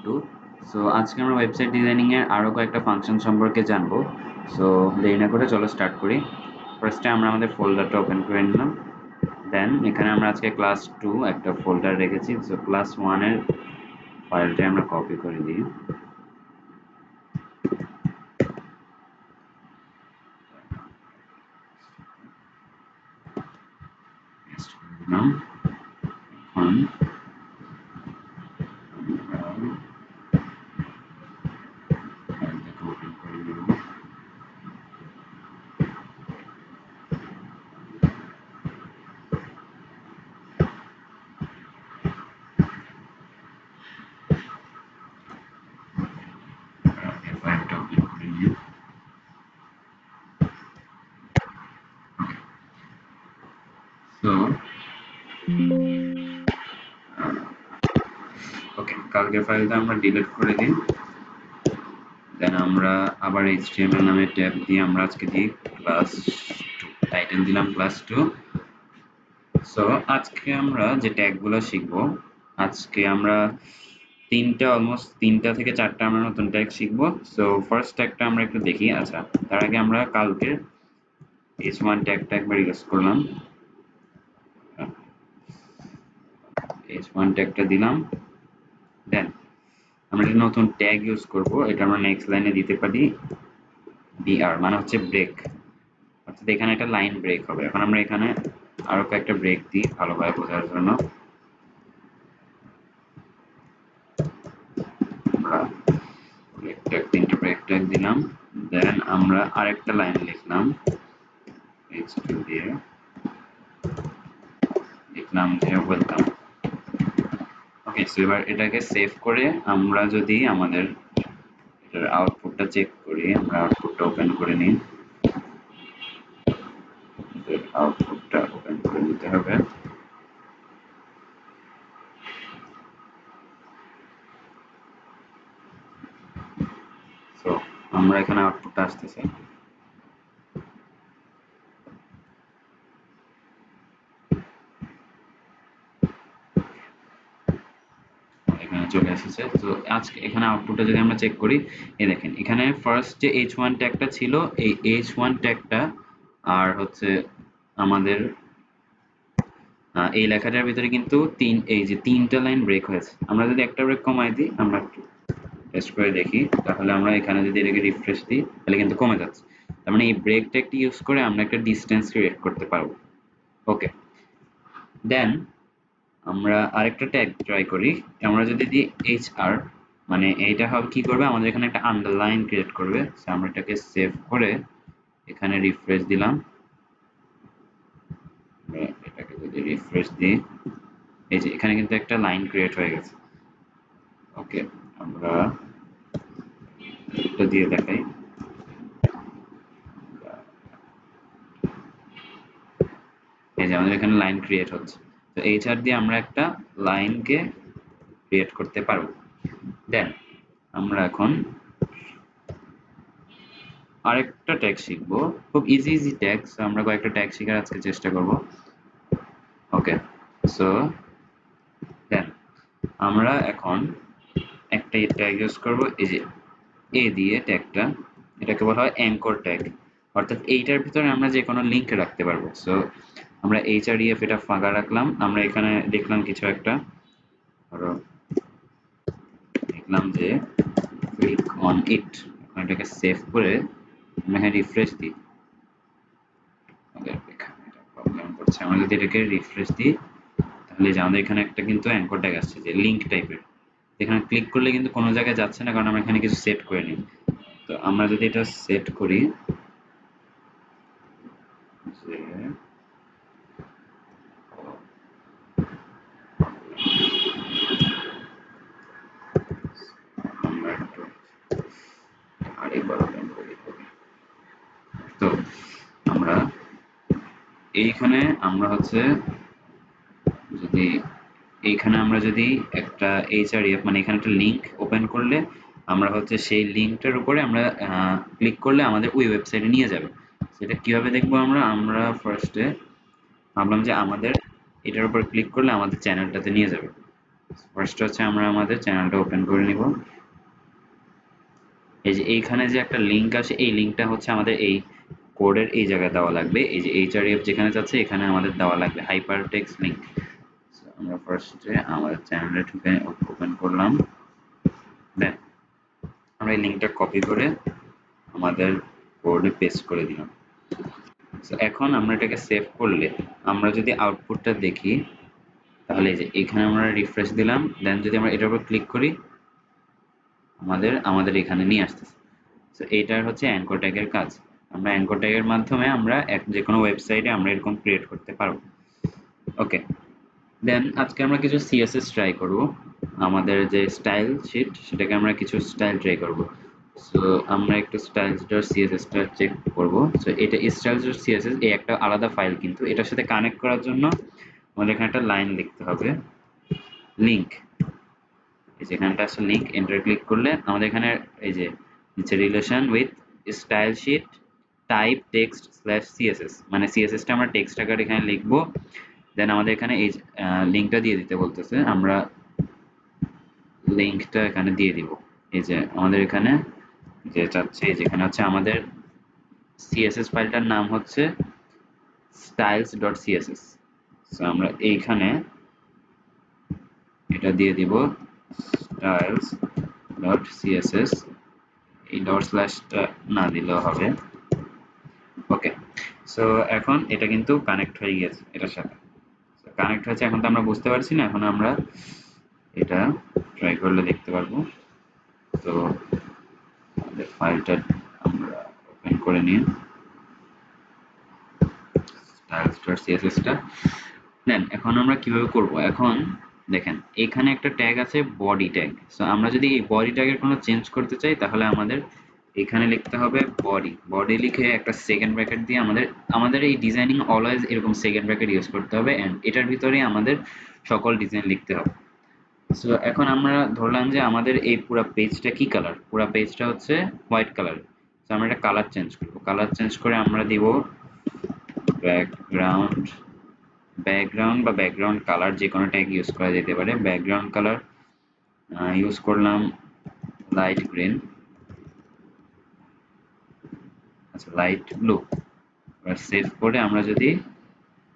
2। So আজকে আমরা website designing এর আরো কয়েকটা ফাংশন সম্পর্কে জানবো। সো দেরি না করে চলো স্টার্ট করি। ফার্স্টে আমরা আমাদের ফোল্ডারটা ওপেন করে নিলাম। দেন এখানে আমরা আজকে ক্লাস 2 একটা ফোল্ডার রেখেছি। সো ক্লাস 1 এর ফাইলটা আমরা কপি করে দিই। নাম এখন ফাইলটাকে ওপেন করে নেব। ফাইলটা ওপেন করে নিই। সো ওকে, কালকের ফাইলটা আমরা ডিলিট করে দিই। দেন আমরা আবার HTML নামে ট্যাব দিয়ে আমরা আজকে দিই ক্লাস 2, টাইটেল দিলাম ক্লাস 2। সো আজকে আমরা যে ট্যাগগুলো শিখবো, আজকে আমরা অলমোস্ট 3টা থেকে 4টা আমরা নতুন ট্যাগ শিখবো। সো ফার্স্ট ট্যাগটা আমরা একটু দেখি। আচ্ছা, তার আগে আমরা কালকের h1 ট্যাগটা একবার ইউজ করলাম। h1 ট্যাগটা দিলাম। দেন আমরা একটা নতুন ট্যাগ ইউজ করব। এটা আমরা নেক্সট লাইনে দিতে পারি br, মানে হচ্ছে ব্রেক, অর্থাৎ এখানে একটা লাইন ব্রেক হবে। এখন আমরা এখানে আরো কয়েকটা ব্রেক দিই ভালোভাবে বোঝার জন্য। আমরা ব্রেক ট্যাগ 3টে ব্রেক ট্যাগ দিলাম। দেন আমরা আরেকটা লাইন লিখলাম h2 দিয়ে, লিখলাম যে ওয়েলকাম। ওকে, সো এবার এটাকে সেভ করে আমরা যদি আমাদের এটার আউটপুটটা চেক করি, আমরা আউটপুটটা ওপেন করে নিই। আউটপুটটা ওপেন করে নিতে হবে। সো আমরা এখানে আউটপুটটা আসতেছে। এখানে চলে এসেছে। তো আজকে এখানে আউটপুটটা যদি আমরা চেক করি, এই দেখেন এখানে ফার্স্ট যে h1 ট্যাগটা ছিল, এই h1 ট্যাগটা আর হচ্ছে আমাদের এই লেখাটার ভিতরে কিন্তু এই যে 3টা লাইন ব্রেক হয়েছে। আমরা যদি একটা ব্রেক কমাই দিই, আমরা একটু টেস্ট করে দেখি, তাহলে আমরা এখানে যদি এটাকে রিফ্রেশ দিই তাহলে কিন্তু কমে যাচ্ছে। তার মানে এই ব্রেক ট্যাগটি ইউজ করে আমরা একটা ডিসটেন্স ক্রিয়েট করতে পারবো। ওকে, দেন আমরা আরেকটা ট্যাগ ট্রাই করি। আমরা যদি দিই HR, মানে এইটা হবে কি করবে, আমাদের এখানে একটা আন্ডারলাইন ক্রিয়েট করবে। সো আমরা এটাকে সেভ করে এখানে রিফ্রেশ দিলাম। এটাকে যদি রিফ্রেশ দিই, এই যে এখানে কিন্তু একটা লাইন ক্রিয়েট হয়ে গেছে। ওকে, আমরা এটা দিয়ে দেখাই। এই যে আমাদের এখানে লাইন ক্রিয়েট হচ্ছে। তো HR দিয়ে আমরা একটা লাইনকে ক্রিয়েট করতে পারবো। দেন আমরা এখন আরেকটা ট্যাগ শিখবো, খুব ইজি ইজি ট্যাগ। সো আমরা কয়েকটা ট্যাগ শেখার আজকে চেষ্টা করব। ওকে, সো দেন আমরা এখন একটা ট্যাগ ইউজ করব, এই যে এ দিয়ে ট্যাগটা, এটাকে বলা হয় অ্যাঙ্কর ট্যাগ, অর্থাৎ এইটার ভিতরে আমরা যে কোনো লিংক রাখতে পারবো। সো আমরা HREF এটা ফাঁকা রাখলাম। আমরা এখানে দেখলাম কিছু একটা, ধরো দেখলাম যে ক্লিক অন ইট। এটাকে সেভ করে আমরা এখানে রিফ্রেশ দিই। প্রবলেম করছে। আমরা যদি এটাকে রিফ্রেশ দিই তাহলে যে আমাদের এখানে একটা কিন্তু অ্যাঙ্কর ট্যাগ আসছে যে লিংক টাইপের। এখানে ক্লিক করলে কিন্তু কোনো জায়গায় যাচ্ছে না, কারণ আমরা এখানে কিছু সেট করে নিই। তো আমরা যদি এটা সেট করি যে আমরা একটু আরেকবার ওপেন করি। তো আমরা এইখানে আমরা হচ্ছে যদি এইখানে আমরা যদি একটা HREF, মানে এখানে একটা লিংক ওপেন করলে আমরা হচ্ছে সেই লিংকটার উপরে আমরা ক্লিক করলে আমাদের ওই ওয়েবসাইটে নিয়ে যাবে। সেটা কিভাবে দেখবো আমরা ফার্স্টে ভাবলাম যে আমাদের এটার উপর ক্লিক করলে আমাদের চ্যানেলটাতে নিয়ে যাবে। ফার্স্ট হচ্ছে আমরা আমাদের চ্যানেলটা ওপেন করে নিব। এই যে এইখানে যে একটা লিঙ্ক আছে, এই লিঙ্কটা হচ্ছে আমাদের এই কোডের এই জায়গায় দেওয়া লাগবে। এই যে এইচআরএফ যেখানে যাচ্ছে এখানে আমাদের দেওয়া লাগবে হাইপার টেক্সট লিঙ্ক। আমরা ফার্স্টে আমাদের চ্যানেলে ঢুকে ওপেন করলাম, দেন আমরা এই লিঙ্কটা কপি করে আমাদের কোডে পেস্ট করে দিলাম। এখন আমরা এটাকে সেভ করলে আমরা যদি আউটপুটটা দেখি, তাহলে এই যে এখানে আমরা রিফ্রেশ দিলাম, দেন যদি আমরা এটার উপর ক্লিক করি আমাদের এখানে নিয়ে আসতেছে। তো এইটার হচ্ছে অ্যাঙ্কর ট্যাগের কাজ। আমরা অ্যাঙ্কর ট্যাগের মাধ্যমে আমরা যে কোনো ওয়েবসাইটে আমরা এরকম ক্রিয়েট করতে পারবো। ওকে, দেন আজকে আমরা কিছু সিএসএস ট্রাই করব। আমাদের যে স্টাইল শিট সেটাকে আমরা কিছু স্টাইল ট্রাই করব। সো আমরা একটু styles.css টা চেক করব। সো এটা styles.css এই একটা আলাদা ফাইল, কিন্তু এটার সাথে কানেক্ট করার জন্য আমাদের এখানে একটা লাইন লিখতে হবে, লিংক। এই যে এখানটা আছে লিংক, এন্টার ক্লিক করলে আমাদের এখানে এই যে নিচে relation with style sheet type text slash CSS, মানে সিএসএস টা আমরা টেক্সট আকারে এখানে লিখবো। দেন আমাদের এখানে এই লিংকটা দিয়ে দিতে বলতেছে, আমরা লিংকটা এখানে দিয়ে দিব। এই যে আমাদের এখানে যে চাচ্ছে, যেখানে হচ্ছে আমাদের সিএসএস ফাইলটার নাম হচ্ছে styles.css। সো আমরা এইখানে এটা দিয়ে দিব styles.css, এই ডট স্ল্যাশটা না দিলেও হবে। ওকে, সো এখন এটা কিন্তু কানেক্ট হয়ে গেছে এটার সাথে, কানেক্ট হয়েছে। এখন তো আমরা বুঝতে পারছি না, এখন আমরা এটা ট্রাই করলে দেখতে পারবো। তো আমাদের ফাইলটা আমরা ওপেন করে নিয়ে styles.css টা দেন এখন আমরা কিভাবে করব, এখন দেখেন এখানে একটা ট্যাগ আছে বডি ট্যাগ। সো আমরা যদি এই বডি ট্যাগের কোনো চেঞ্জ করতে চাই তাহলে আমাদের এখানে লিখতে হবে বডি, বডি লিখে একটা সেকেন্ড ব্র্যাকেট দিয়ে আমাদের এই ডিজাইনিং অলওয়েজ এরকম সেকেন্ড ব্র্যাকেট ইউজ করতে হবে, এন্ড এটার ভিতরেই আমাদের সকল ডিজাইন লিখতে হবে। সো এখন আমরা ধরলাম যে আমাদের এই পুরো পেজটা কি কালার, পুরো পেজটা হচ্ছে হোয়াইট কালার। সো আমরা এটা কালার চেঞ্জ করব, কালার চেঞ্জ করে আমরা দিব ব্যাকগ্রাউন্ড, ব্যাকগ্রাউন্ড বা ব্যাকগ্রাউন্ড কালার যে কোনো ট্যাগ ইউজ করা যেতে পারে। ব্যাকগ্রাউন্ড কালার ইউজ করলাম লাইট গ্রিন, আচ্ছা লাইট ব্লু। এবার সেভ করে আমরা যদি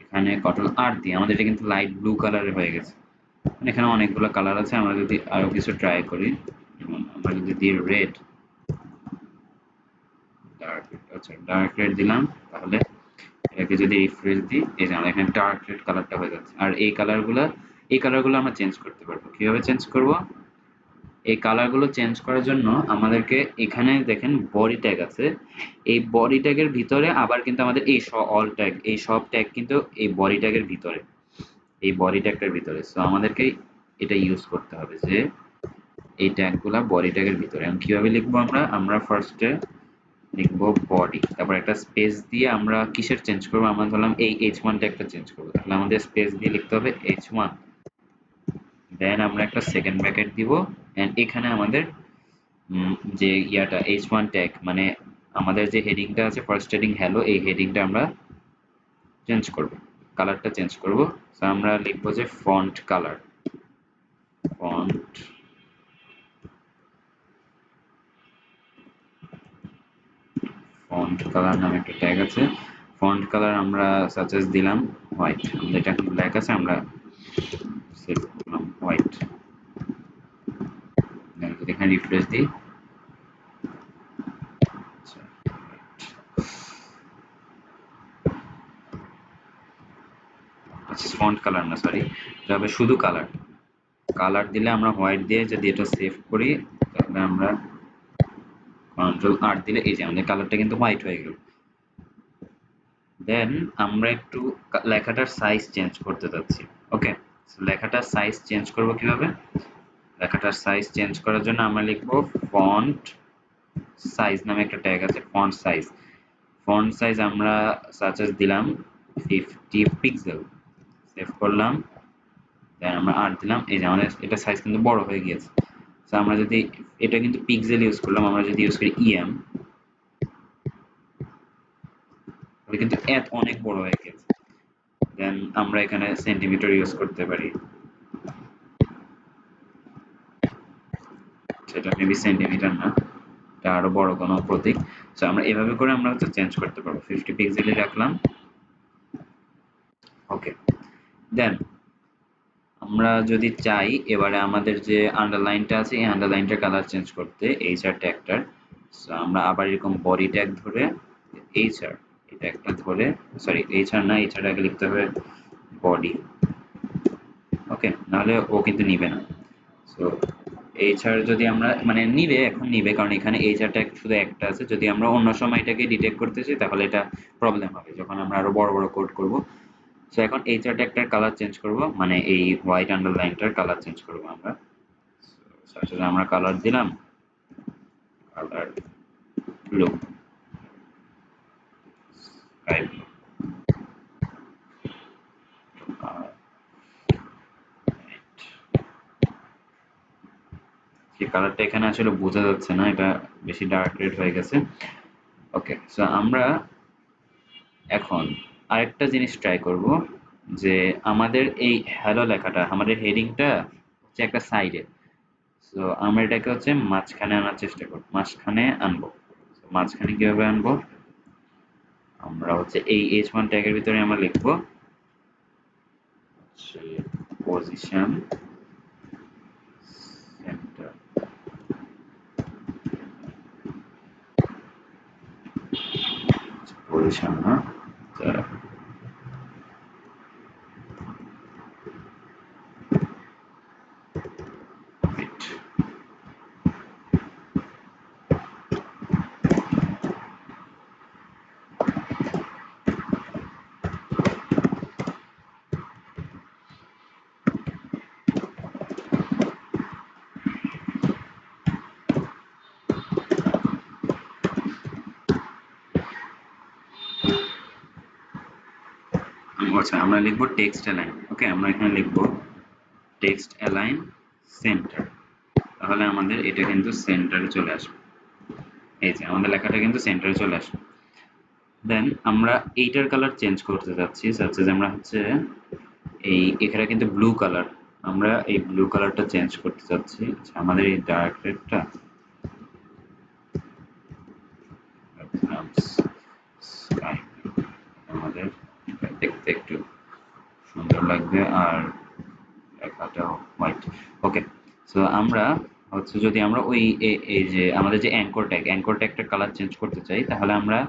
এখানে কন্ট্রোল আর দিই, আমাদের এটা কিন্তু লাইট ব্লু কালারের হয়ে গেছে। এখানে অনেকগুলো কালার আছে, আমরা যদি আরো কিছু ট্রাই করি, যেমন আমরা যদি দিই রেড, ডার্ক, আচ্ছা ডার্ক রেড দিলাম, তাহলে এটাকে যদি রিফ্রেশ দিই এই যে আমাদের এখানে ডার্ক রেড কালারটা হয়ে যাচ্ছে। আর এই কালারগুলো আমরা চেঞ্জ করতে পারবো। কিভাবে চেঞ্জ করব, এই কালারগুলো চেঞ্জ করার জন্য আমাদেরকে এখানে দেখেন বডি ট্যাগ আছে, এই বডি ট্যাগের ভিতরে আবার কিন্তু আমাদের এই অল ট্যাগ, এই সব ট্যাগ কিন্তু এই বডি ট্যাগের ভিতরে, এই বডি ট্যাগটার ভিতরে। সো আমাদেরকে এটা ইউজ করতে হবে যে এই ট্যাগগুলা বডি ট্যাগের ভিতরে। এখন কিভাবে লিখবো, আমরা ফার্স্টে লিখবো বডি, তারপর একটা স্পেস দিয়ে আমরা কিসের চেঞ্জ করবো, আমরা ধরলাম এই H1 ট্যাগটা চেঞ্জ করবো, তাহলে আমাদের স্পেস দিয়ে লিখতে হবে H1। দেন আমরা একটা সেকেন্ড ব্র্যাকেট দিব, এন্ড এখানে আমাদের যে ইয়াটা H1 ট্যাগ, মানে আমাদের যে হেডিংটা আছে ফার্স্ট হেডিং হ্যালো, এই হেডিংটা আমরা চেঞ্জ করব, কালারটা চেঞ্জ করব। সো আমরা লিখবো যে font colour, font font colour নামে একটা ট্যাগ আছে। ফন্ট কালার আমরা সাজেস দিলাম হোয়াইট, আমাদের এটা এখন ব্ল্যাক আছে, আমরা সেট করলাম হোয়াইট। দেন যদি এখানে রিফ্রেশ দিই, আচ্ছা ফন্ট কালার না, সরি, এটা হবে শুধু কালার। কালার দিলে আমরা হোয়াইট দিয়ে যদি এটা সেভ করি, তাহলে আমরা কন্ট্রোল আর দিলে এই যে আমাদের কালারটা কিন্তু হোয়াইট হয়ে গেল। দেন আমরা একটু লেখাটার সাইজ চেঞ্জ করতে যাচ্ছি। ওকে, লেখাটার সাইজ চেঞ্জ করব কিভাবে, লেখাটার সাইজ চেঞ্জ করার জন্য আমরা লিখব ফন্ট সাইজ নামে একটা ট্যাগ আছে, ফন্ট সাইজ। ফন্ট সাইজ আমরা সাজেস্ট দিলাম 50 পিক্সেল, সেভ করলাম। দেন আমরা আর দিলাম, এই যে আমাদের এটা সাইজ কিন্তু বড় হয়ে গিয়েছে। তো আমরা যদি এটা কিন্তু পিক্সেল ইউজ করলাম, আমরা যদি ইউজ করি ইএম, তাহলে কিন্তু এত অনেক বড় হয়ে গেছে। দেন আমরা এখানে সেন্টিমিটার ইউজ করতে পারি। এটা মেবি সেন্টিমিটার না, এটা আরো বড় কোনো প্রতীক। সো আমরা এভাবে করে আমরা হচ্ছে চেঞ্জ করতে পারবো। 50 পিক্সেলই রাখলাম। ওকে, দেন আমরা যদি চাই এবারে আমাদের যে আন্ডারলাইনটা আছে এই আন্ডারলাইনটার কালার চেঞ্জ করতে এইচআর ট্যাগটার, সো আমরা আবার এরকম বডি ট্যাগ ধরে এইচআর এই ট্যাগটা ধরে, সরি এইচআর না, এইচআর আগে লিখতে হবে বডি। ওকে, নাহলে ও কিন্তু নিবে না। সো এইচআর যদি আমরা মানে নিবে, এখন নিবে কারণ এখানে এইচআর ট্যাগ শুধু একটা আছে। যদি আমরা অন্য সময় এটাকে ডিটেক্ট করতে চাই তাহলে এটা প্রবলেম হবে যখন আমরা আরো বড় বড় কোড করব। সো এখন এইচআর ট্যাগটার কালার চেঞ্জ করব, মানে এই হোয়াইট আন্ডারলাইনটার কালার চেঞ্জ করব আমরা। সাথে আমরা কালার দিলাম কালার ব্লু, স্কাই ব্লু। এই কালারটা এখানে আসলে বোঝা যাচ্ছে না, এটা বেশি ডার্ক রেড হয়ে গেছে। ওকে, সো আমরা এখন আরেকটা জিনিস ট্রাই করব, যে আমাদের এই হ্যালো লেখাটা, আমাদের হেডিংটা হচ্ছে একটা সাইডে। সো আমরা এটাকে হচ্ছে মাঝখানে আনার চেষ্টা করব, মাঝখানে আনবো। মাঝখানে কিভাবে আনবো, আমরা হচ্ছে এই h1 ট্যাগের ভিতরে আমরা লিখবো পজিশন সেন্টার। পজিশন না, আচ্ছা আমরা লিখবো টেক্সট অ্যালাইন। ওকে, আমরা এখানে লিখবো টেক্সট অ্যালাইন সেন্টার, তাহলে আমাদের এটা কিন্তু সেন্টারে চলে আসবে। এই যে আমাদের লেখাটা কিন্তু সেন্টারে চলে আসবে। দেন আমরা এইটার কালার চেঞ্জ করতে যাচ্ছি, সাথে আমরা হচ্ছে এই এখানে কিন্তু ব্লু কালার, আমরা এই ব্লু কালারটা চেঞ্জ করতে যাচ্ছি। আমাদের এই ডার্ক রেডটা আমাদের দেখতে একটু সুন্দর লাগবে আর লেখাটাও হোয়াইট। ওকে, সো আমরা হচ্ছে যদি আমরা ওই এই যে আমাদের যে অ্যাঙ্কর ট্যাগটার কালার চেঞ্জ করতে চাই তাহলে আমরা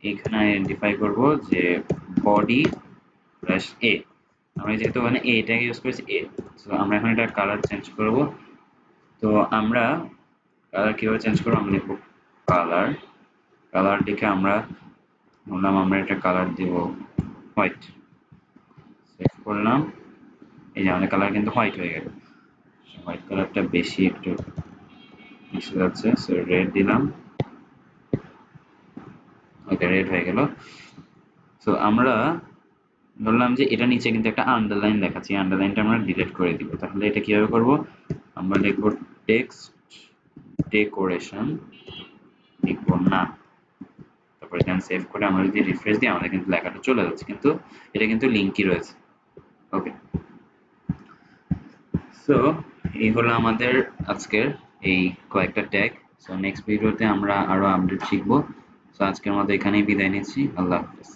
এখানে আইডেন্টিফাই করব যে বডি প্লাস এ। আমরা যেহেতু ওখানে এ ট্যাগ ইউজ করেছি এ, সো আমরা এখন এটা কালার চেঞ্জ করব। তো আমরা কালার কিভাবে চেঞ্জ করবো, আমরা লিখবো কালার, কালার লিখে আমরা বললাম আমরা এটা কালার দিব হোয়াইট। সেভ করলাম, এই যে আমাদের কালার কিন্তু হোয়াইট হয়ে গেল। হোয়াইট কালারটা বেশি একটু মিশে যাচ্ছে, সো রেড দিলাম। ওকে, রেড হয়ে গেল। সো আমরা ধরলাম যে এটা নিচে কিন্তু একটা আন্ডারলাইন দেখাচ্ছি, আন্ডারলাইনটা আমরা ডিলিট করে দিব। তাহলে এটা কিভাবে করব, আমরা লিখবো টেক্সট ডেকোরেশন, লিখবো না, তারপর এখানে সেভ করে আমরা যদি রিফ্রেশ দিই আমাদের কিন্তু লেখাটা চলে যাচ্ছে, কিন্তু এটা কিন্তু লিঙ্কই রয়েছে। ওকে, সো এই হলো আমাদের আজকের এই কয়েকটা ট্যাগ। সো নেক্সট ভিডিওতে আমরা আরো আপডেট শিখবো। সো আজকের মতো এখানেই বিদায় নিচ্ছি, আল্লাহ হাফেজ।